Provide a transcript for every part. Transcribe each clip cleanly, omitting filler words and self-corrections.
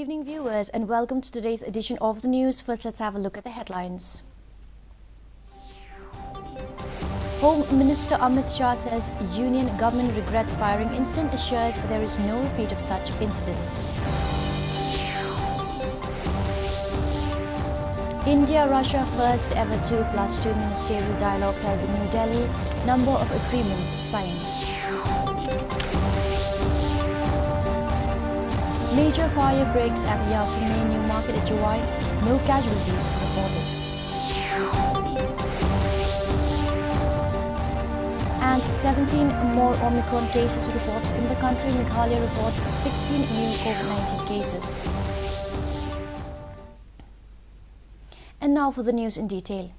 evening, viewers, and welcome to today's edition of the news. First, let's have a look at the headlines. Home Minister Amit Shah says Union government regrets firing incident, assures there is no repeat of such incidents. India-Russia first ever 2+2 ministerial dialogue held in New Delhi. Number of agreements signed. Major fire breaks at the Yautame New Market at Juwai. No casualties reported. And 17 more Omicron cases reported in the country. Meghalaya reports 16 new COVID-19 cases. And now for the news in detail.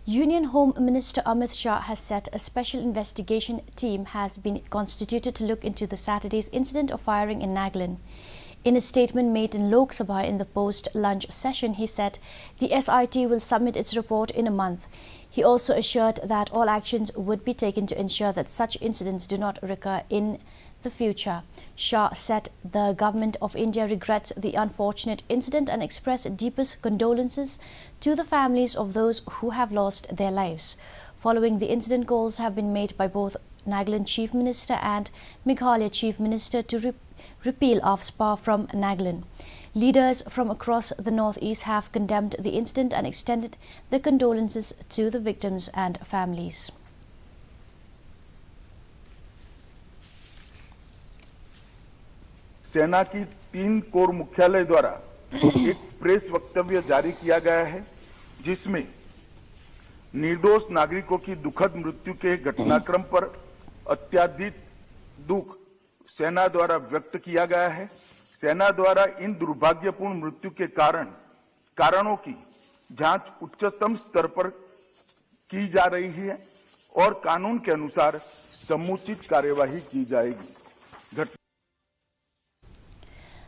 Union Home Minister Amit Shah has said a special investigation team has been constituted to look into the Saturday's incident of firing in Nagaland. In a statement made in Lok Sabha in the post-lunch session, he said the SIT will submit its report in a month. He also assured that all actions would be taken to ensure that such incidents do not recur in the future. Shah said the government of India regrets the unfortunate incident and expressed deepest condolences to the families of those who have lost their lives. Following the incident, calls have been made by both Nagaland Chief Minister and Meghalaya Chief Minister to repeal AFSPA from Nagaland. Leaders from across the northeast have condemned the incident and extended their condolences to the victims and families. सेना की 3 core मुख्यालय द्वारा एक press वक्तव्य जारी किया गया है, जिसमें निर्दोष नागरिकों की दुखद मृत्यु के घटनाक्रम पर अत्यधिक दुख सेना द्वारा व्यक्त किया गया है। सेना द्वारा इन दुर्भाग्यपूर्ण मृत्यु के कारणों की जांच उच्चतम स्तर पर की जा रही है और कानून के अनुसार समुचित कार्यवाही की जाएगी।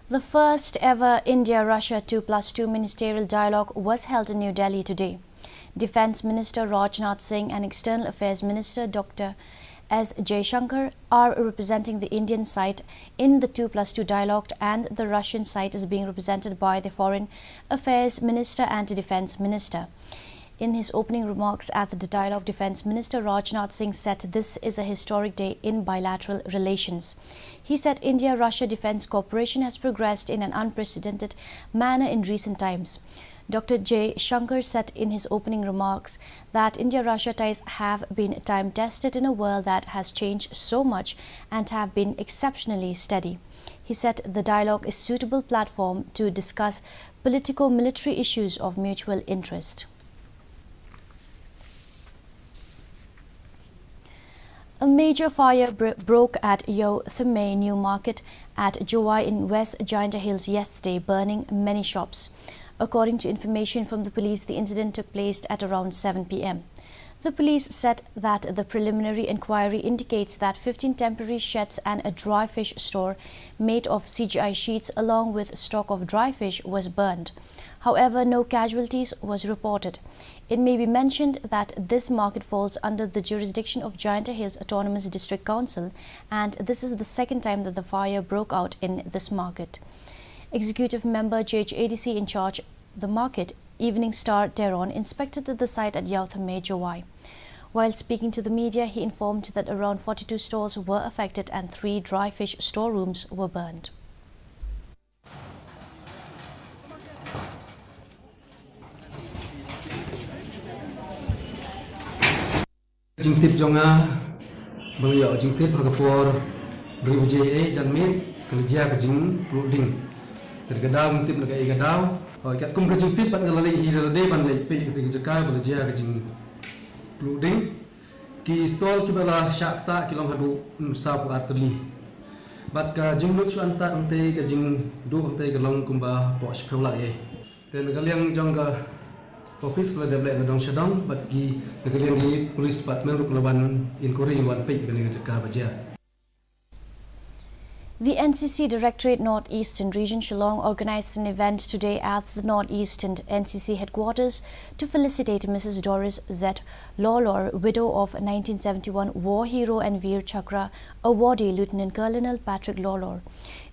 The first ever India-Russia 2+2 ministerial dialogue was held in New Delhi today. Defence Minister Rajnath Singh and External Affairs Minister Dr. S. Jaishankar are representing the Indian side in the 2+2 dialogue, and the Russian side is being represented by the Foreign Affairs Minister and the Defence Minister. In his opening remarks at the dialogue, Defence Minister Rajnath Singh said this is a historic day in bilateral relations. He said India-Russia defence cooperation has progressed in an unprecedented manner in recent times. Dr. J. Shankar said in his opening remarks that India-Russia ties have been time-tested in a world that has changed so much and have been exceptionally steady. He said the dialogue is a suitable platform to discuss politico-military issues of mutual interest. A major fire broke at Yautame New Market at Juwai in West Jaintia Hills yesterday, burning many shops. According to information from the police, the incident took place at around 7 p.m. The police said that the preliminary inquiry indicates that 15 temporary sheds and a dry fish store made of CGI sheets along with stock of dry fish was burned. However, no casualties was reported. It may be mentioned that this market falls under the jurisdiction of Jaintia Hills Autonomous District Council, and this is the second time that the fire broke out in this market. Executive member JHADC in charge of the market, Evening Star Teron, inspected the site at Yautame, Juwai. While speaking to the media, he informed that around 42 stalls were affected and 3 dry fish storerooms were burned. Jingtip jonga bangyo jingtip hagapor riwje janmit kerja kejing pruding tergadaw jingtip naga igadaw kat kum kejingtip pat ngalali hirade ban lai pe kerja kerja kejing pruding ki stol kibala syakta kilom hadu nusa pu arteli bat ka jinglut suanta ante kejing du ante galong kumba po shpela ye ten galiang jonga office la develop na dong shadong bat gi negalian di police department rukulawan inquiry wan pe kene jaka baja. The NCC Directorate Northeastern Region Shillong organized an event today at the Northeastern NCC headquarters to felicitate Mrs. Doris Z. Lawlor, widow of 1971 war hero and Veer Chakra awardee Lieutenant Colonel Patrick Lawlor.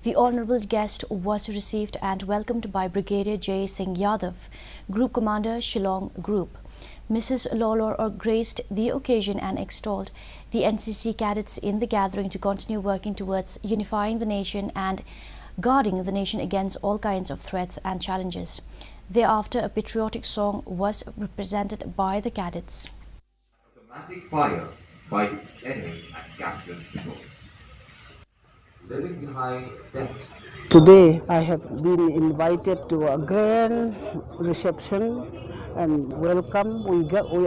The honourable guest was received and welcomed by Brigadier Jai Singh Yadav, Group Commander, Shillong Group. Mrs. Lawlor graced the occasion and extolled the NCC cadets in the gathering to continue working towards unifying the nation and guarding the nation against all kinds of threats and challenges. Thereafter, a patriotic song was represented by the cadets. Automatic fire by the enemy at captured force. Leaving behind death. Today I have been invited to a grand reception and welcome.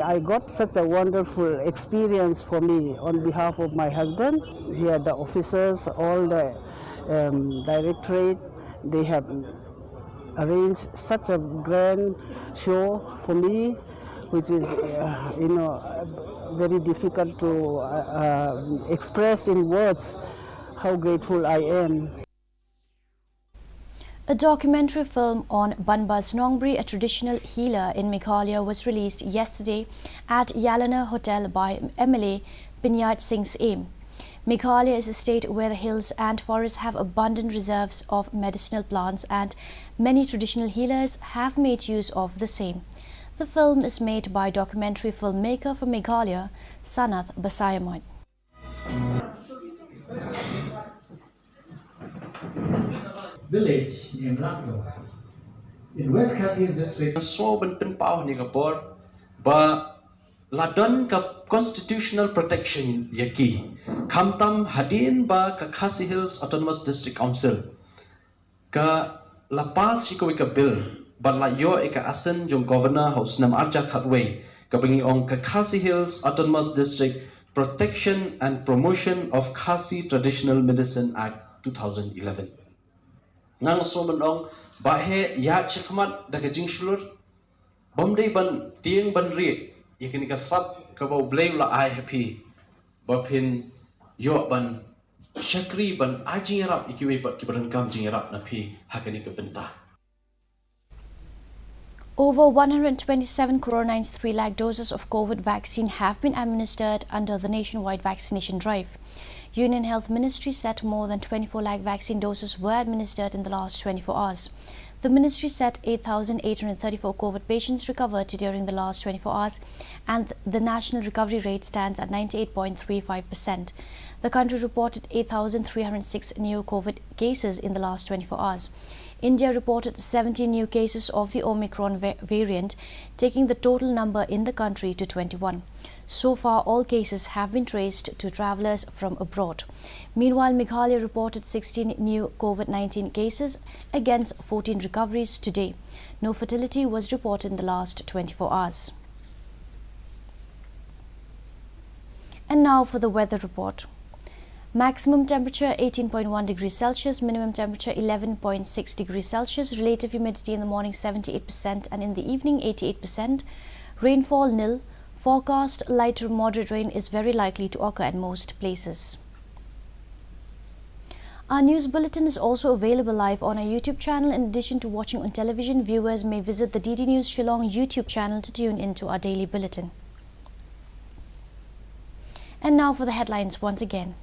I got such a wonderful experience for me on behalf of my husband. Here the officers, all the directorate, they have arranged such a grand show for me, which is very difficult to express in words how grateful I am. A documentary film on Banbas Nongbri, a traditional healer in Meghalaya, was released yesterday at Yalana Hotel by MLA Pinyat Singh's aim. Meghalaya is a state where the hills and forests have abundant reserves of medicinal plants, and many traditional healers have made use of the same. The film is made by documentary filmmaker from Meghalaya, Sanath Basayamon. Village named Lakdo in West Kassir district. So ben penpau ni kapor ba ladon ka constitutional protection yaki kamtam hadin ba ka Khasi Hills Autonomous District Council ka lapas shikowi ka bill ba la yo eka asen jong governor house nam arja khatway ka bangi ong ka Khasi Hills Autonomous District Protection and Promotion of Khasi Traditional Medicine Act 2011. Ngang so ong bahe ya chikmat daga jingshulur bomdei ban tieng ban ri yakini ka sap ka bau blay la ai happy bapin yo ban shakri ban ajingarap ikiwe bat kibaran kam jingarap na phi hakani ka benta. Over 127 crore 93 lakh doses of COVID vaccine have been administered under the nationwide vaccination drive. Union Health Ministry said more than 24 lakh vaccine doses were administered in the last 24 hours. The ministry said 8,834 COVID patients recovered during the last 24 hours, and the national recovery rate stands at 98.35%. The country reported 8,306 new COVID cases in the last 24 hours. India reported 17 new cases of the Omicron variant, taking the total number in the country to 21. So far, all cases have been traced to travellers from abroad. Meanwhile, Meghalaya reported 16 new COVID-19 cases against 14 recoveries today. No fatality was reported in the last 24 hours. And now for the weather report. Maximum temperature 18.1 degrees Celsius, minimum temperature 11.6 degrees Celsius, relative humidity in the morning 78% and in the evening 88%, rainfall nil. Forecast light to moderate rain is very likely to occur at most places. Our news bulletin is also available live on our YouTube channel. In addition to watching on television, viewers may visit the DD News Shillong YouTube channel to tune into our daily bulletin. And now for the headlines once again.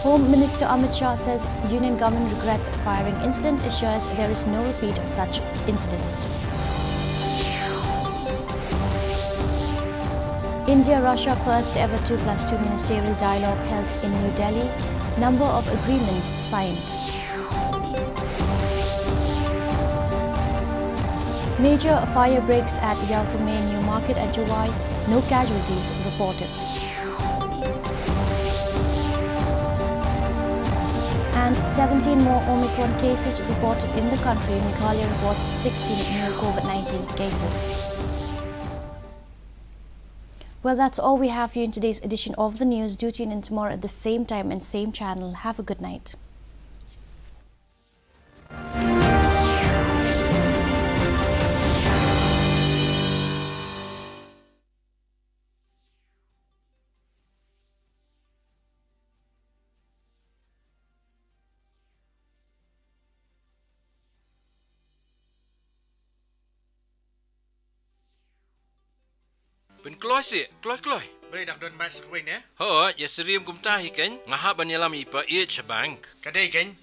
Home Minister Amit Shah says Union government regrets firing incident, assures there is no repeat of such incidents. India-Russia first ever 2+2 ministerial dialogue held in New Delhi. Number of agreements signed. Major fire breaks at Yauthume New Market at Juwai. No casualties reported. And 17 more Omicron cases reported in the country. Meghalaya reports 16 new COVID-19 cases. Well, that's all we have for you in today's edition of the news. Do tune in tomorrow at the same time and same channel. Have a good night. Bên cloi xịa, cloi cloi, boleh dak don mas kuin ya. Ho, ya serium kumtahi kan? Ngahap banyalam ipa bank. Kadai kan